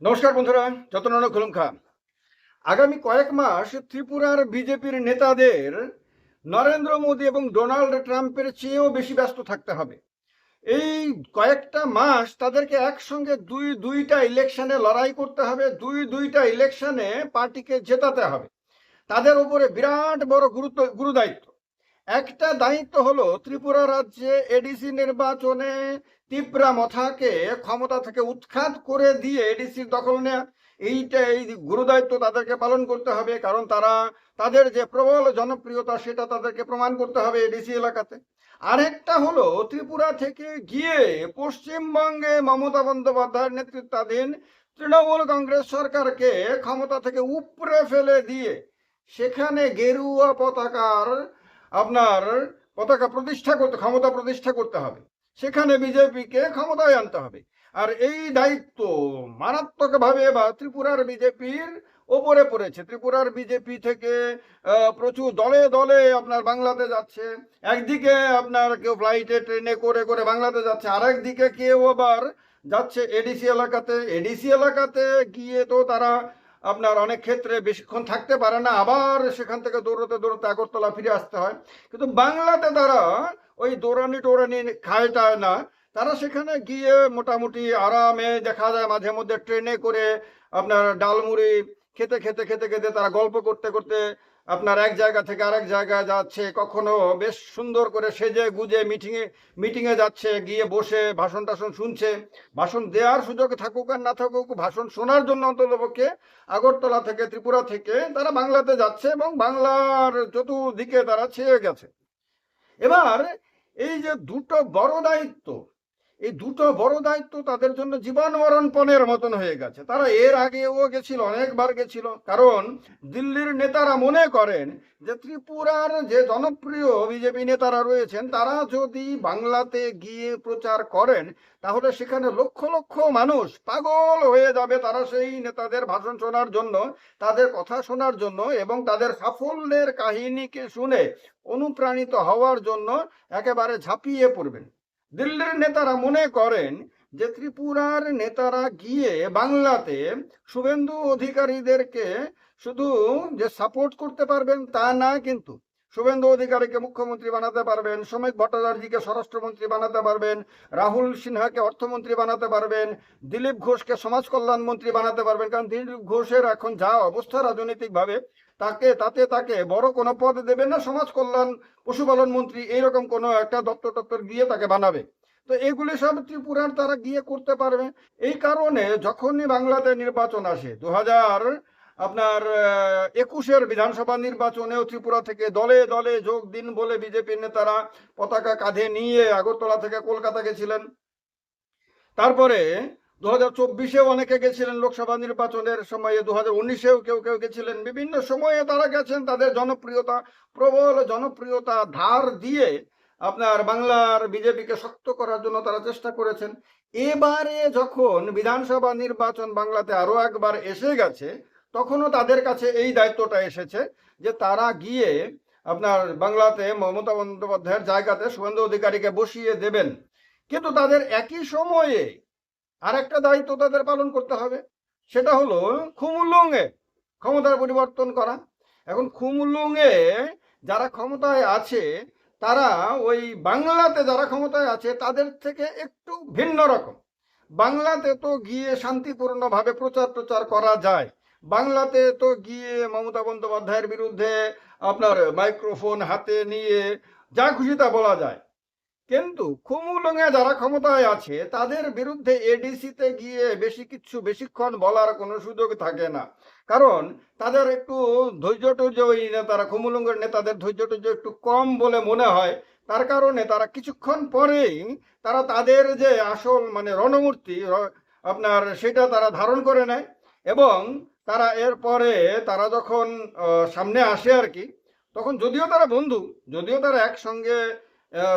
নমস্কার বন্ধুরা, যতন খুলুম খা। আগামী কয়েক মাস ত্রিপুরার বিজেপির নেতাদের নরেন্দ্র মোদী এবং ডোনাল্ড ট্রাম্পের চেয়েও বেশি ব্যস্ত থাকতে হবে। এই কয়েকটা মাস তাদেরকে একসঙ্গে দুইটা ইলেকশনে লড়াই করতে হবে, দুইটা ইলেকশনে পার্টিকে জেতাতে হবে। তাদের উপরে বিরাট বড় গুরুদায়িত্ব। একটা দায়িত্ব হলো ত্রিপুরা রাজ্যে এডিসি নির্বাচনে তিপ্রা মথাকে ক্ষমতা থেকে উৎখাত করে দিয়ে এডিসির দখল নেয়া। এই গুরুদায়িত্ব তাদেরকে পালন করতে হবে, কারণ তাদের যে প্রবল জনপ্রিয়তা সেটা তাদেরকে প্রমাণ করতে হবে এডিসি এলাকাতে। আরেকটা হলো ত্রিপুরা থেকে গিয়ে পশ্চিমবঙ্গে মমতা বন্দ্যোপাধ্যায়ের নেতৃত্বাধীন তৃণমূল কংগ্রেস সরকারকে ক্ষমতা থেকে উপড়ে ফেলে দিয়ে সেখানে গেরুয়া পতাকার আপনার পতাকা প্রতিষ্ঠা করতে ক্ষমতা প্রতিষ্ঠা করতে হবে, সেখানে বিজেপিকে ক্ষমতায় আনতে হবে। আর এই দায়িত্ব মারাত্মকভাবে বা ত্রিপুরার বিজেপির ওপরে পড়েছে। ত্রিপুরার বিজেপি থেকে প্রচুর দলে দলে আপনার বাংলাতে যাচ্ছে। একদিকে আপনার কেউ ফ্লাইটে ট্রেনে করে করে বাংলাতে যাচ্ছে, আরেকদিকে কেউ আবার যাচ্ছে এডিসি এলাকাতে। এডিসি এলাকাতে গিয়ে তো তারা আপনার অনেক ক্ষেত্রে বেশিক্ষণ থাকতে পারে না, আবার সেখান থেকে দৌড়তে দৌড়তে আগরতলা ফিরে আসতে হয়। কিন্তু বাংলাতে তারা ওই দৌড়ানি টোড়ানি খায়টায় না, তারা সেখানে গিয়ে মোটামুটি আরামে দেখা যায় মাঝে মধ্যে ট্রেনে করে আপনার ডালমুড়ি খেতে খেতে খেতে খেতে তারা গল্প করতে করতে আপনার এক জায়গা থেকে আরেক জায়গায় যাচ্ছে। কখনো বেশ সুন্দর করে সেজে গুজে মিটিংয়ে যাচ্ছে, গিয়ে বসে ভাষণ টাষণ শুনছে। ভাষণ দেওয়ার সুযোগ থাকুক আর না থাকুক, ভাষণ শোনার জন্য অন্ততপক্ষে আগরতলা থেকে ত্রিপুরা থেকে তারা বাংলাতে যাচ্ছে এবং বাংলার চতুর্দিকে তারা ছেয়ে গেছে। এবার এই যে দুটো বড় দায়িত্ব, এই দুটো বড় দায়িত্ব তাদের জন্য জীবন মরণ পণের মতন হয়ে গেছে। তারা এর আগেও গেছিল, অনেকবার গেছিল, কারণ দিল্লির নেতারা মনে করেন যে ত্রিপুরার যে জনপ্রিয় বিজেপি নেতারা রয়েছেন তারা যদি বাংলাতে গিয়ে প্রচার করেন তাহলে সেখানে লক্ষ লক্ষ মানুষ পাগল হয়ে যাবে। তারা সেই নেতাদের ভাষণ শোনার জন্য, তাদের কথা শোনার জন্য এবং তাদের সাফল্যের কাহিনীকে শুনে অনুপ্রাণিত হওয়ার জন্য একেবারে ঝাঁপিয়ে পড়বেন। দিল্লির নেতারা মনে করেন যে ত্রিপুরার নেতারা গিয়ে বাংলাতে শুভেন্দু অধিকারীদেরকে শুধু যে সাপোর্ট করতে পারবেন তা না, কিন্তু শুভেন্দু অধিকারীকে মুখ্যমন্ত্রী বানাতে পারবেন, শ্রমিক ভট্টাচার্যকে স্বরাষ্ট্রমন্ত্রী বানাতে পারবেন, রাহুল সিনহাকে অর্থমন্ত্রী বানাতে পারবেন, দিলীপ ঘোষকে সমাজ কল্যাণ মন্ত্রী বানাতে পারবেন। কারণ দিলীপ ঘোষের এখন যা অবস্থা রাজনৈতিকভাবে, তাকে বড় কোনো পদ দেবেন না, সমাজ কল্যাণ পশুপালন মন্ত্রী এইরকম কোনো একটা দপ্তর দিয়ে তাকে বানাবে। তো এগুলি সব ত্রিপুরার তারা গিয়ে করতে পারবে। এই কারণে যখনই বাংলাতে নির্বাচন আসে 2021 বিধানসভা নির্বাচনেও ত্রিপুরা থেকে দলে দলে যোগ দিন বলে বিজেপির নেতারা পতাকা কাঁধে নিয়ে আগরতলা থেকে কলকাতা গেছিলেন। তারপরে 2024-এও অনেকে গেছিলেন, লোকসভা নির্বাচনের সময়ে 2019-এও কেউ কেউ গেছিলেন। বিভিন্ন সময়ে তারা গেছেন, তাদের জনপ্রিয়তা, প্রবল জনপ্রিয়তা ধার দিয়ে আপনার বাংলার বিজেপিকে শক্ত করার জন্য তারা চেষ্টা করেছেন। এবারে যখন বিধানসভা নির্বাচন বাংলাতে আরো একবার এসে গেছে, তখনও তাদের কাছে এই দায়িত্বটা এসেছে যে তারা গিয়ে আপনার বাংলাতে মমতা বন্দ্যোপাধ্যায়ের জায়গাতে শুভেন্দু অধিকারীকে বসিয়ে দেবেন। কিন্তু তাদের একই সময়ে আরেকটা দায়িত্ব তাদের পালন করতে হবে, সেটা হলো খুমুলুঙে ক্ষমতার পরিবর্তন করা। এখন খুমুলুঙে যারা ক্ষমতায় আছে তারা ওই বাংলাতে যারা ক্ষমতায় আছে তাদের থেকে একটু ভিন্ন রকম। বাংলাতে তো গিয়ে শান্তিপূর্ণভাবে প্রচার করা যায়, বাংলাতে তো গিয়ে মমতা বন্দ্যোপাধ্যায়ের বিরুদ্ধে আপনার মাইক্রোফোন হাতে নিয়ে যা খুশি তা বলা যায়। কিন্তু খুমুলুঙে যারা ক্ষমতায় আছে তাদের বিরুদ্ধে এডিসিতে গিয়ে বেশিক্ষণ বলার কোনো সুযোগ থাকে না, কারণ তাদের একটু ধৈর্য ওই নেতারা, খুমুলুঙের নেতাদের ধৈর্য একটু কম বলে মনে হয়। তার কারণে তারা কিছুক্ষণ পরেই তাদের যে আসল মানে রণমূর্তি আপনার সেটা তারা ধারণ করে নেয়। এবং তারা এরপরে তারা যখন সামনে আসে আর কি, তখন যদিও তারা বন্ধু, যদিও তারা একসঙ্গে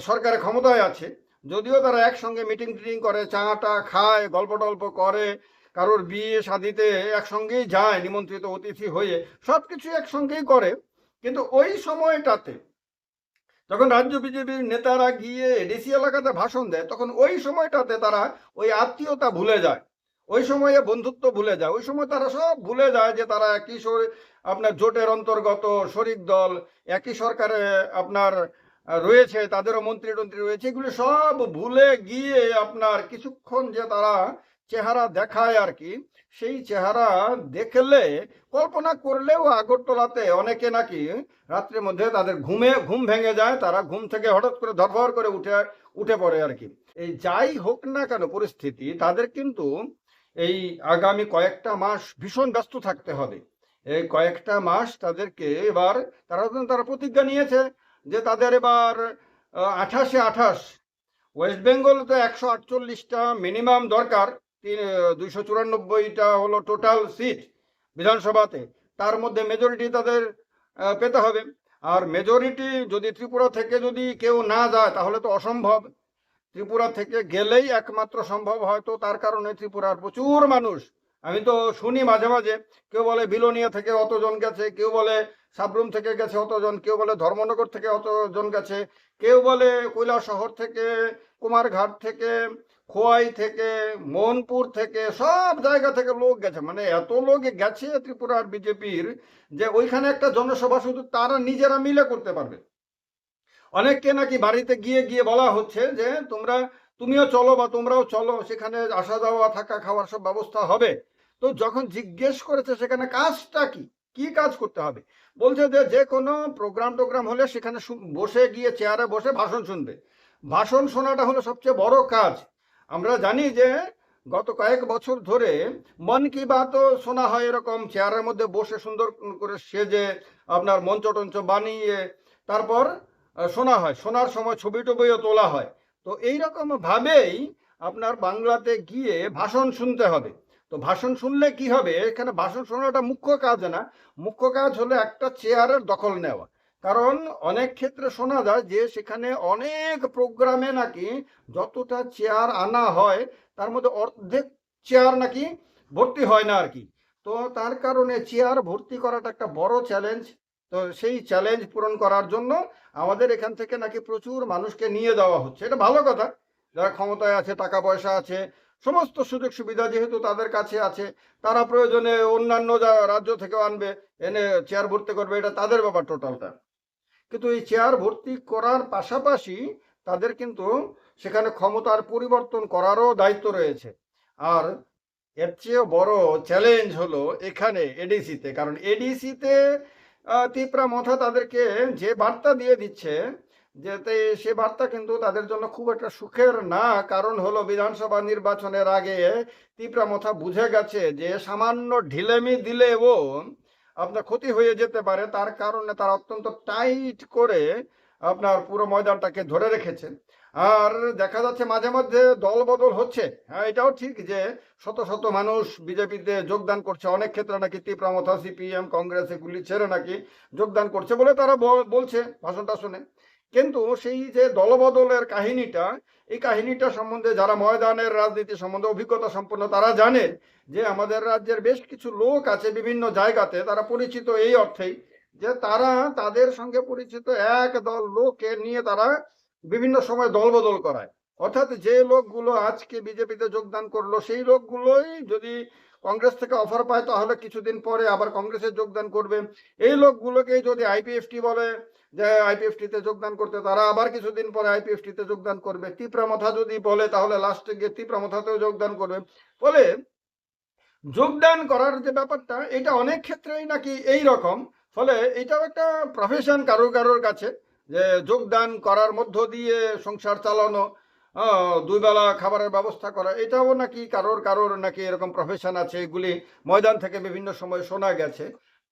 সরকারে ক্ষমতায় আছে, যদিও তারা একসঙ্গে মিটিং করে, চা খায়, গল্প টল্প করে, কারোর বিয়ে শাদিতে একসঙ্গেই যায় নিমন্ত্রিত অতিথি হয়ে, সব কিছু একসঙ্গেই করে, কিন্তু ওই সময়টাতে যখন রাজ্য বিজেপির নেতারা গিয়ে ডিসি এলাকাতে ভাষণ দেয় তখন ওই সময়টাতে তারা ওই আত্মীয়তা ভুলে যায়। ওই সময়ে বন্ধুত্ব ভুলে যায়, ওই সময় তারা সব ভুলে যায় যে তারা একই আপনার জোটের অন্তর্গত শরিক দল, একই সরকারে আপনার রয়েছে, তাদেরও মন্ত্রী টন্ত্রী রয়েছে, এগুলো সব ভুলে গিয়ে আপনার কিছুক্ষণ যে তারা চেহারা দেখায় আর কি, সেই চেহারা দেখলে কল্পনা করলেও আগরতলাতে অনেকে নাকি রাত্রের মধ্যে তাদের ঘুম ভেঙে যায়, তারা ঘুম থেকে হঠাৎ করে ধরফর করে উঠে পড়ে আর কি। এই যাই হোক না কেন পরিস্থিতি, তাদের কিন্তু এই আগামী কয়েকটা মাস ভীষণ ব্যস্ত থাকতে হবে। এই কয়েকটা মাস তাদেরকে এবার তারা প্রতিজ্ঞা নিয়েছে যে তাদের এবার 28 ওয়েস্ট বেঙ্গল তো 148টা মিনিমাম দরকার, 294টা হলো টোটাল সিট বিধানসভাতে, তার মধ্যে মেজরিটি তাদের পেতে হবে। আর মেজরিটি যদি ত্রিপুরা থেকে যদি কেউ না যায় তাহলে তো অসম্ভব, ত্রিপুরা থেকে গেলেই একমাত্র সম্ভব, হয়তো তার কারণে ত্রিপুরার প্রচুর মানুষ, আমি তো শুনি মাঝে মাঝে, কেউ বলে বিলোনিয়া থেকে অতজন গেছে, কেউ বলে সাবরুম থেকে গেছে অতজন, কেউ বলে ধর্মনগর থেকে অতজন গেছে, কেউ বলে কৈলাসহর থেকে, কুমারঘাট থেকে, খোয়াই থেকে, মোহনপুর থেকে, সব জায়গা থেকে লোক গেছে, মানে এত লোক গেছে ত্রিপুরার বিজেপির যে ওইখানে একটা জনসভা শুধু তারা নিজেরা মিলে করতে পারবে। অনেককে নাকি বাড়িতে গিয়ে গিয়ে বলা হচ্ছে যে তুমিও চলো বা তোমরাও চলো, সেখানে আসা যাওয়া থাকা খাওয়ার সব ব্যবস্থা হবে। তো যখন জিজ্ঞেস করেছে সেখানে কাজটা কি কি কাজ করতে হবে, বলছে যে যে কোনো টোগ্রাম হলে সেখানে বসে গিয়ে চেয়ারে বসে ভাষণ শুনবে। ভাষণ শোনাটা হলো সবচেয়ে বড় কাজ। আমরা জানি যে গত কয়েক বছর ধরে মন কি বাতও শোনা হয়, এরকম চেয়ারের মধ্যে বসে সুন্দর করে সেজে আপনার মঞ্চ টঞ্চ বানিয়ে তারপর শোনা হয়, শোনার সময় ছবি টবিও তোলা হয়। তো এইরকম ভাবেই আপনার বাংলাতে গিয়ে ভাষণ শুনতে হবে। তো ভাষণ শুনলে কি হবে, এখানে ভাষণ শোনাটা মুখ্য কাজ না, মুখ্য কাজ হলো একটা চেয়ারের দখল নেওয়া। কারণ অনেক ক্ষেত্রে শোনা যায় যে সেখানে অনেক প্রোগ্রামে নাকি যতটা চেয়ার আনা হয় তার মধ্যে অর্ধেক চেয়ার নাকি ভর্তি হয় না আর কি। তো তার কারণে চেয়ার ভর্তি করাটা একটা বড় চ্যালেঞ্জ। তো সেই চ্যালেঞ্জ পূরণ করার জন্য আমাদের এখান থেকে নাকি প্রচুর মানুষকে নিয়ে যাওয়া হচ্ছে, এটা ভালো কথা। যারা ক্ষমতায় আছে, টাকা পয়সা আছে, সমস্ত সুযোগ সুবিধা যেহেতু তাদের কাছে আছে, তারা প্রয়োজনে অন্যান্য রাজ্য থেকেও আনবে, এনে চেয়ার ভর্তি করবে, এটা তাদের ব্যাপার টোটালটা। কিন্তু এই চেয়ার ভর্তি করার পাশাপাশি তাদের কিন্তু সেখানে ক্ষমতার পরিবর্তন করারও দায়িত্ব রয়েছে। আর এর চেয়েও বড় চ্যালেঞ্জ হলো এখানে এডিসিতে, কারণ এডিসিতে তিপ্রা মথা তাদেরকে যে বার্তা দিয়ে দিচ্ছে, যেতে সে বার্তা কিন্তু তাদের জন্য খুব একটা সুখের না। কারণ হলো বিধানসভা নির্বাচনের আগে তিপ্রা মথা বুঝে গেছে যে সামান্য ঢিলেমি দিলেও আপনার ক্ষতি হয়ে যেতে পারে, তার কারণে তারা অত্যন্ত টাইট করে আপনার পুরো ময়দানটাকে ধরে রেখেছে। আর দেখা যাচ্ছে মাঝে মধ্যে দল বদল হচ্ছে, হ্যাঁ এটাও ঠিক যে শত শত মানুষ বিজেপিতে যোগদান করছে, অনেক ক্ষেত্রে নাকি তীব্রামথা সিপিএম কংগ্রেস এগুলি ছেড়ে নাকি যোগদান করছে বলে তারা বলছে ভাষণটা শুনে। কিন্তু সেই যে দলবদলের কাহিনীটা, এই কাহিনীটা সম্বন্ধে যারা ময়দানের রাজনীতি সম্বন্ধে অভিজ্ঞতা সম্পন্ন তারা জানেন যে আমাদের রাজ্যের বেশ কিছু লোক আছে বিভিন্ন জায়গাতে, তারা পরিচিত এই অর্থেই যে তারা তাদের সঙ্গে পরিচিত এক দল লোককে নিয়ে তারা বিভিন্ন সময় দলবদল করায়। অর্থাৎ যে লোকগুলো আজকে বিজেপিতে যোগদান করলো সেই লোকগুলোই যদি কংগ্রেস থেকে অফার পায় তাহলে কিছুদিন পরে আবার কংগ্রেসে যোগদান করবে। এই লোকগুলোকেই যদি আইপিএফটি বলে যে আইপিএফটিতে যোগদান করতে, তারা আবার কিছুদিন পরে আইপিএফটিতে যোগদান করবে। তীব্রামথা যদি বলে তাহলে লাস্টে গিয়ে তীব্রামথাতেও যোগদান করবে। ফলে যোগদান করার যে ব্যাপারটা, এটা অনেক ক্ষেত্রেই নাকি এই রকম। ফলে এটাও একটা প্রফেশন কারোর কাছে, যে যোগদান করার মধ্য দিয়ে সংসার চালানো, দুই বেলা খাবারের ব্যবস্থা করা, এটাও নাকি কারোর নাকি এরকম প্রফেশন আছে, এগুলি ময়দান থেকে বিভিন্ন সময় শোনা গেছে।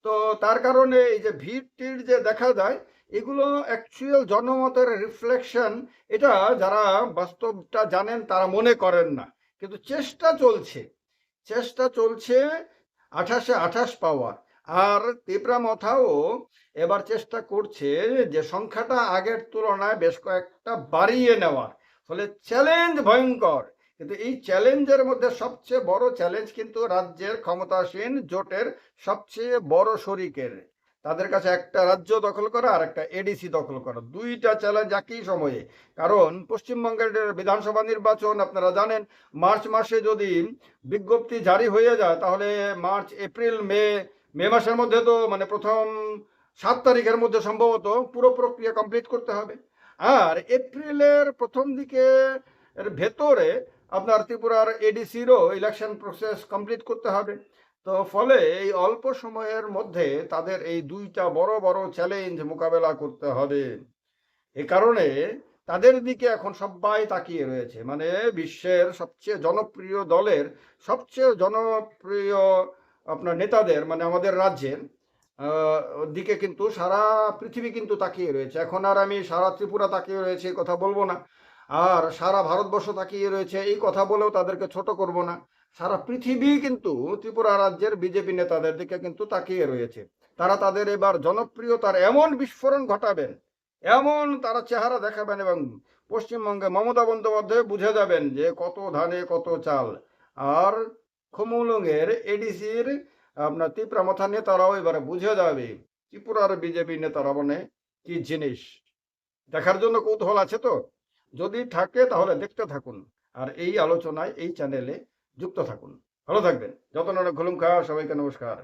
তো তার কারণে এই যে ভিড় যে দেখা যায়, এগুলো অ্যাকচুয়াল জনমতের রিফ্লেকশন, এটা যারা বাস্তবটা জানেন তারা মনে করেন না। কিন্তু চেষ্টা চলছে 28 পাওয়ার। আর তীব্রামথাও এবার চেষ্টা করছে যে সংখ্যাটা আগের তুলনায় বেশ কয়েকটা বাড়িয়ে নেওয়ার। ফলে চ্যালেঞ্জ ভয়ঙ্কর। কিন্তু এই চ্যালেঞ্জের মধ্যে সবচেয়ে বড় চ্যালেঞ্জ কিন্তু রাজ্যের ক্ষমতাসীন জোটের সবচেয়ে বড় শরিকের, তাদের কাছে একটা রাজ্য দখল করা আর একটা এডিসি দখল করা, দুইটা চ্যালেঞ্জ একই সময়ে। কারণ পশ্চিমবঙ্গের বিধানসভা নির্বাচন আপনারা জানেন, মার্চ মাসে যদি বিজ্ঞপ্তি জারি হয়ে যায় তাহলে মার্চ এপ্রিল মে মে মাসের মধ্যে তো মানে প্রথম 7 তারিখের মধ্যে সম্ভবত পুরো প্রক্রিয়া কমপ্লিট করতে হবে। আর এপ্রিলের প্রথম দিকে এর ভেতরে আপনার ত্রিপুরার এডিসিরও ইলেকশন প্রসেস কমপ্লিট করতে হবে। তো ফলে এই অল্প সময়ের মধ্যে তাদের এই দুইটা বড় বড় চ্যালেঞ্জ মোকাবেলা করতে হবে। এ কারণে তাদের দিকে এখন সবাই তাকিয়ে রয়েছে, মানে বিশ্বের সবচেয়ে জনপ্রিয় দলের সবচেয়ে জনপ্রিয় আপনার নেতাদের, মানে আমাদের রাজ্যের দিকে কিন্তু সারা পৃথিবী কিন্তু তাকিয়ে রয়েছে। এখন আর আমি সারা ত্রিপুরা তাকিয়ে রয়েছে এই কথা বলবো না, আর সারা ভারতবর্ষ তাকিয়ে রয়েছে এই কথা বলেও তাদেরকে ছোট করব না। সারা পৃথিবী কিন্তু ত্রিপুরা রাজ্যের বিজেপি নেতাদের দিকে কিন্তু তাকিয়ে রয়েছে। তারা তাদের এবার জনপ্রিয়তার এমন বিস্ফোরণ ঘটাবেন, এমন তারা চেহারা দেখাবেন, এবং পশ্চিমবঙ্গে মমতা বন্দ্যোপাধ্যায় বুঝে যাবেন যে কত ধানে কত চাল। আর খুমুলুঙের এডিসির আপনার তীব্রামাথা নেতারাও এবারে বুঝে যাবে ত্রিপুরার বিজেপি নেতারা মানে কি জিনিস। দেখার জন্য কৌতূহল আছে তো? যদি থাকে তাহলে দেখতে থাকুন, আর এই আলোচনায় এই চ্যানেলে যুক্ত থাকুন। ভালো থাকবেন। যতন ঘুলুম খা, সবাইকে নমস্কার।